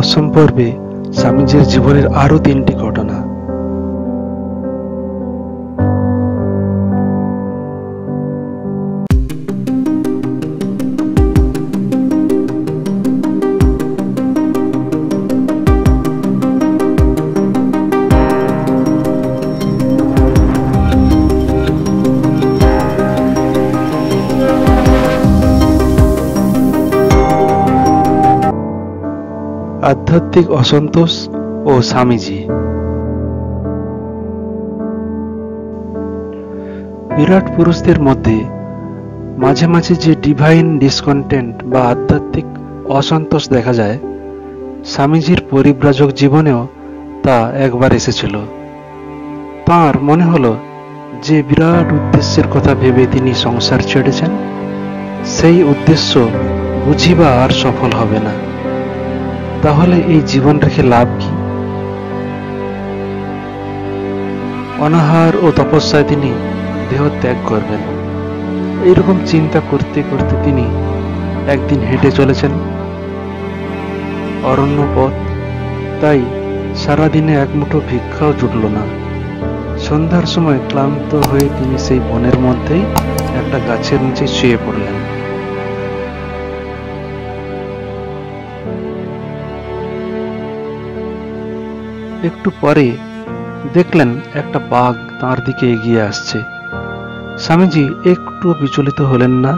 দশম পর্বে স্বামীজির জীবনের আরো 3টি ঘটনা। আধ্যাত্মিক অসন্তোষ ও স্বামীজি। বিরাট পুরুষদের মধ্যে মাঝে মাঝে যে ডিভাইন ডিসকন্টেন্ট বা আধ্যাত্মিক অসন্তোষ দেখা যায়, স্বামীজির পরিব্রাজক জীবনেও তা একবার এসেছিল। তাঁর মনে হলো যে বিরাট উদ্দেশ্যের কথা ভেবে তিনি সংসার ছেড়েছেন, সেই উদ্দেশ্য বুঝিবা আর সফল হবে না। তাহলে এই জীবন রেখে লাভ কি? অনাহার ও তপস্যায় তিনি দেহ ত্যাগ করবেন, এইরকম চিন্তা করতে করতে তিনি একদিন হেঁটে চলেছেন অরণ্য পথ। তাই সারাদিনে এক মুঠো ভিক্ষাও জুটল না। সন্ধ্যার সময় ক্লান্ত হয়ে তিনি সেই বনের মধ্যেই একটা গাছের নিচে শুয়ে পড়লেন। একটু পরে দেখলেন একটা বাঘ তাঁর দিকে এগিয়ে আসছে। স্বামীজি একটু বিচলিত হলেন না,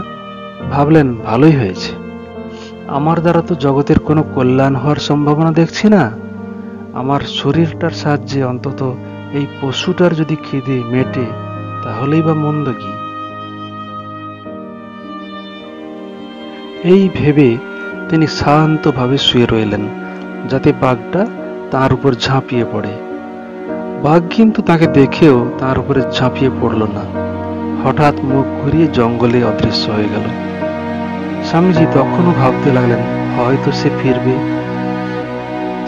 ভাবলেন ভালোই হয়েছে, আমার দ্বারা তো জগতের কোনো কল্যাণ হওয়ার সম্ভাবনা দেখছি না। আমার শরীরটার সাহায্যে অন্তত এই পশুটার যদি খিদে মেটে তাহলেই বা মন্দ কি। এই ভেবে তিনি শান্তভাবে শুয়ে রইলেন, যাতে বাঘটা তার উপর ঝাঁপিয়ে পড়ে। বাঘ কিন্তু তাকে দেখেও তার উপরে ঝাঁপিয়ে পড়ল না, হঠাৎ মুখ ঘুরিয়ে জঙ্গলে অদৃশ্য হয়ে গেল। স্বামীজি তখনও ভাবতে লাগলেন হয়তো সে ফিরবে।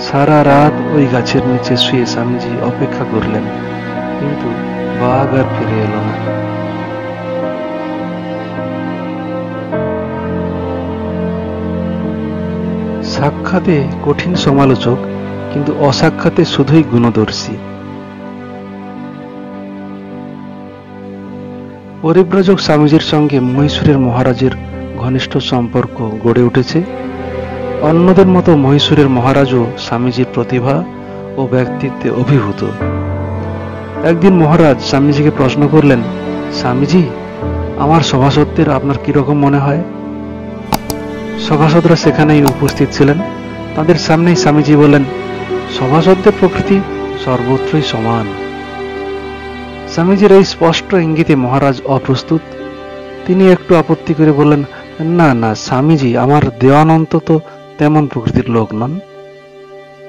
সারা রাত ওই গাছের নিচে শুয়ে স্বামীজি অপেক্ষা করলেন, কিন্তু বাঘ আর ফিরে এলো না। সাক্ষাতে কঠিন সমালোচক, কিন্তু অসাক্ষাতে শুধুই গুণদর্শী। পরিব্রাজক স্বামীজির সঙ্গে মহীশূরের মহারাজের ঘনিষ্ঠ সম্পর্ক গড়ে উঠেছে। অন্যদের মতো মহীশূরের মহারাজও স্বামীজির প্রতিভা ও ব্যক্তিত্বে অভিভূত। একদিন মহারাজ স্বামীজিকে প্রশ্ন করলেন, স্বামীজি, আমার সভাসদদের আপনার কিরকম মনে হয়? সভাসদরা সেখানেই উপস্থিত ছিলেন। তাদের সামনেই স্বামীজি বললেন, সভাসদদের প্রকৃতি সর্বত্রই সমান। স্বামীজির এই স্পষ্ট ইঙ্গিতে মহারাজ অপ্রস্তুত। তিনি একটু আপত্তি করে বললেন, না না স্বামীজি, আমার দেওয়ান অন্তত তেমন প্রকৃতির লোক নন।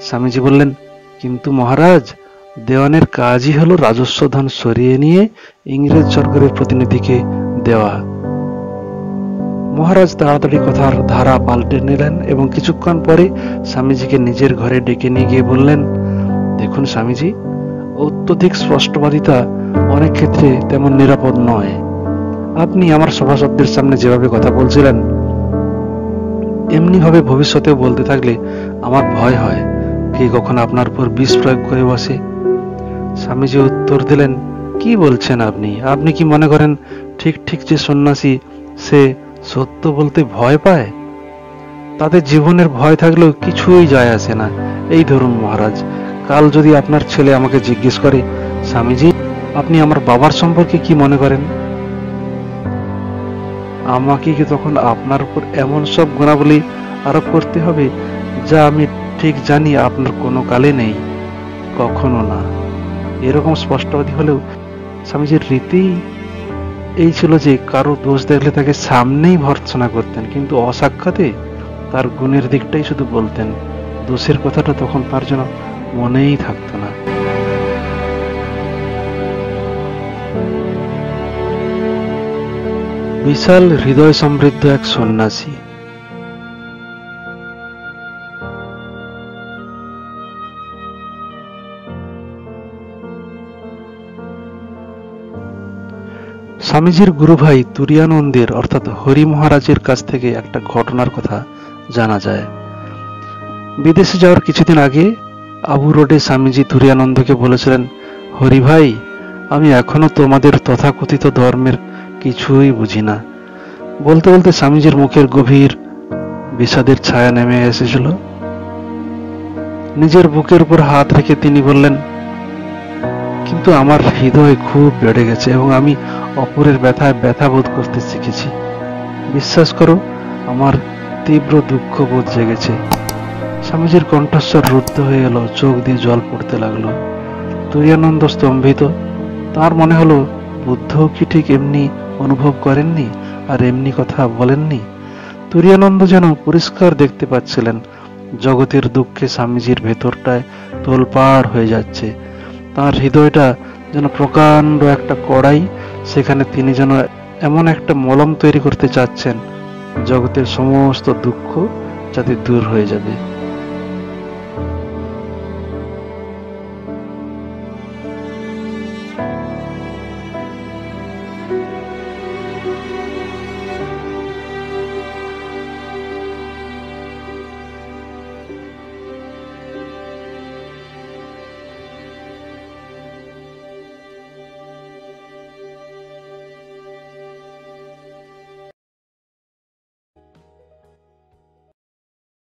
স্বামীজি বললেন, কিন্তু মহারাজ, দেওয়ানের কাজই হলো রাজস্ব ধন সরিয়ে নিয়ে ইংরেজ সরকারের প্রতিনিধিকে দেওয়া। মহারাজ তাড়াতাড়ি কথার ধারা পাল্টে নিলেন এবং কিছুক্ষণ পরে স্বামীজিকে নিজের ঘরে ডেকে নিয়ে গিয়ে বললেন, দেখুন স্বামীজি, অত্যধিক স্পষ্টবাদিতা অনেক ক্ষেত্রে তেমন নিরাপদ নয়। আপনি আমার সভাসদদের সামনে যেভাবে কথা বলছিলেন, এমনি ভাবে ভবিষ্যতেও বলতে থাকলে আমার ভয় হয় কে কখন আপনার উপর বিষ প্রয়োগ করে বসে। স্বামীজি উত্তর দিলেন, কি বলছেন আপনি? আপনি কি মনে করেন ঠিক ঠিক যে সন্ন্যাসী সে সত্য বলতে ভয় পায়? তাদের জীবনের ভয় থাকলেও কিছুই যায় আসে না। এই ধরুন মহারাজ, কাল যদি আপনার ছেলে আমাকে জিজ্ঞেস করে, স্বামীজি, আপনি আমার বাবার সম্পর্কে কি মনে করেন? আমাকে কি তখন আপনার উপর এমন সব গুণাবলী আরোপ করতে হবে যা আমি ঠিক জানি আপনার কোনো কালে নেই? কখনো না। এরকম স্পষ্টবাদী হলেও স্বামীজির রীতি এই ছিল যে কারো দোষ দেখলে তাকে সামনেই ভর্ৎসনা করতেন, কিন্তু অসাক্ষাতে তার গুণের দিকটাই শুধু বলতেন। দোষের কথাটা তখন তার জন্য মনেই থাকতো না। বিশাল হৃদয় সমৃদ্ধ এক সন্ন্যাসী। স্বামীজির গুরুভাই তুরিয়ানন্দের অর্থাৎ হরি মহারাজের কাছ থেকে একটা ঘটনার কথা জানা যায়। বিদেশে যাওয়ার কিছুদিন আগে আবু রোডে স্বামীজি তুরীয়ানন্দকে বলেছিলেন, হরি ভাই, আমি এখনো তোমাদের তথাকথিত ধর্মের কিছুই বুঝি না। বলতে বলতে স্বামীজির মুখের গভীর বিষাদের ছায়া নেমে এসেছিল। নিজের বুকের উপর হাত রেখে তিনি বললেন, কিন্তু আমার হৃদয় খুব বেড়ে গেছে এবং আমি অপরের ব্যথায় ব্যথা বোধ করতে শিখেছি। বিশ্বাস করো, আমার তীব্র দুঃখ বোধ জেগেছে। স্বামীজির কণ্ঠস্বর রুদ্ধ হয়ে এলো, চোখ দিয়ে জল পড়তে লাগলো। তুরীয়ানন্দ স্তম্ভিত। তার মনে হলো বুদ্ধও কি ঠিক এমনি অনুভব করেননি আর এমনি কথা বলেননি। তুরীয়ানন্দ যেন পরিষ্কার দেখতে পাচ্ছিলেন জগতের দুঃখে স্বামীজির ভেতরটায় তোলপাড় হয়ে যাচ্ছে। তার হৃদয়টা যেন প্রকাণ্ড একটা কড়াই, সেখানে তিনি যেন এমন একটা মলম তৈরি করতে চাচ্ছেন জগতের সমস্ত দুঃখ যাতে দূর হয়ে যাবে।